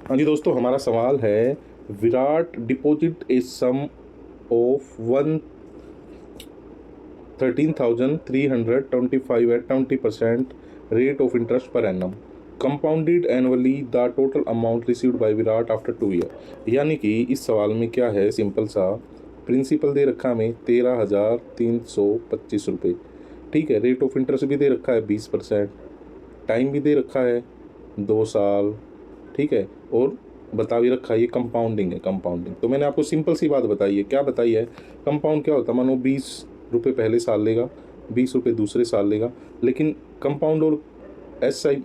हाँ जी दोस्तों, हमारा सवाल है Virat deposit a sum of 13,325 at 20% rate of interest per annum compounded annually the total amount received by Virat after 2 year. यानी कि इस सवाल में क्या है, सिंपल सा प्रिंसिपल दे रखा हमें 13,325 रुपये। ठीक है, रेट ऑफ इंटरेस्ट भी दे रखा है 20%, टाइम भी दे रखा है 2 साल। ठीक है, और बता भी रखा है ये कंपाउंडिंग है। कंपाउंडिंग तो मैंने आपको सिंपल सी बात बताई है। क्या बताई है? कंपाउंड क्या होता है? मानो 20 रुपये पहले साल लेगा, 20 रुपये दूसरे साल लेगा। लेकिन कंपाउंड और SI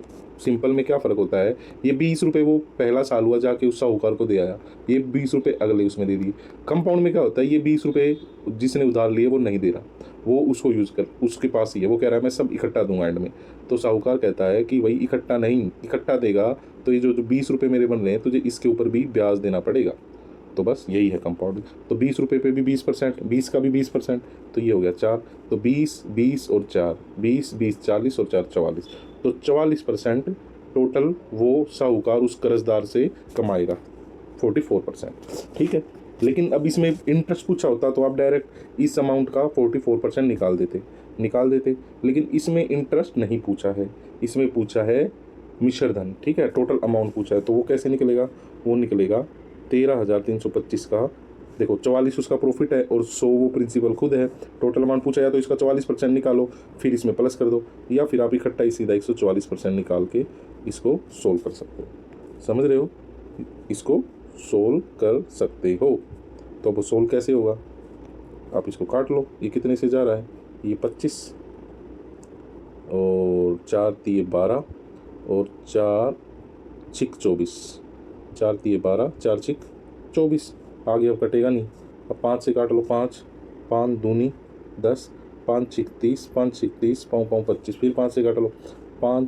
सिंपल में क्या फ़र्क होता है? ये 20 रुपये वो पहला साल हुआ जाके उस साहूकार को दे आया, ये 20 रुपये अगले उसमें दे दिए। कंपाउंड में क्या होता है? ये 20 रुपये जिसने उधार लिए वो नहीं दे रहा, वो उसको यूज़ कर, उसके पास ही है, वो कह रहा है मैं सब इकट्ठा दूंगा एंड में। तो साहूकार कहता है कि भाई इकट्ठा नहीं, इकट्ठा देगा तो ये जो 20 रुपये मेरे बन रहे हैं तुझे इसके ऊपर भी ब्याज देना पड़ेगा। तो बस यही है कंपाउंड। तो 20 रुपये पे भी 20%, 20 का भी 20%, तो ये हो गया 4। तो 20, 20 और 4, 20, 20, 40 और 4, 44। तो 44% टोटल वो साहूकार उस कर्जदार से कमाएगा, 44%। ठीक है, लेकिन अब इसमें इंटरेस्ट पूछा होता तो आप डायरेक्ट इस अमाउंट का 44% निकाल देते। लेकिन इसमें इंटरेस्ट नहीं पूछा है, इसमें पूछा है मिश्र धन। ठीक है, टोटल अमाउंट पूछा है, तो वो कैसे निकलेगा? वो निकलेगा 13,325 का, देखो 44 उसका प्रॉफिट है और 100 वो प्रिंसिपल खुद है। टोटल अमाउंट पूछा है तो इसका 44% निकालो, फिर इसमें प्लस कर दो, या फिर आप इकट्ठा ही सीधा 144% निकाल के इसको सोल्व कर सकते हो। समझ रहे हो? इसको सोल्व कर सकते हो। तो अब सोल्व कैसे होगा? आप इसको काट लो, ये कितने से जा रहा है? ये 25 और 4 तिये 12 और 4 छिक 24, 4 तिये 12, 4 छिक 24। आगे अब कटेगा नहीं। अब 5 से काट लो, 5, 5 दूनी 10, 5 छिक 30, 5 छिक 30, 5 5 25, फिर 5 से काट लो, 5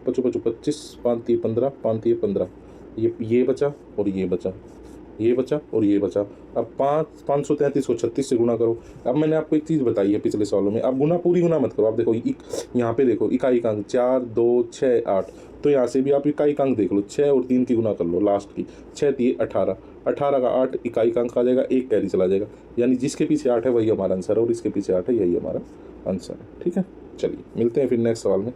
पचो पचो 25, 5 तिये 15, 5 तिये 15। ये बचा और ये बचा, ये बचा और ये बचा। अब 533 को 36 से गुना करो। अब मैंने आपको एक चीज़ बताई है पिछले सवालों में, अब पूरी गुना मत करो। आप देखो यहाँ पे देखो, इकाई का अंक 4, 2, 6, 8। तो यहाँ से भी आप इकाई का अंक देख लो, 6 और 3 की गुना कर लो लास्ट की, 6 तिये 18, 18 का 8 इकाई का अंक आ जाएगा, एक कैरी चला जाएगा। यानी जिसके पीछे 8 है वही हमारा आंसर है, और इसके पीछे 8 है, यही हमारा आंसर है। ठीक है, चलिए मिलते हैं फिर नेक्स्ट सवाल में।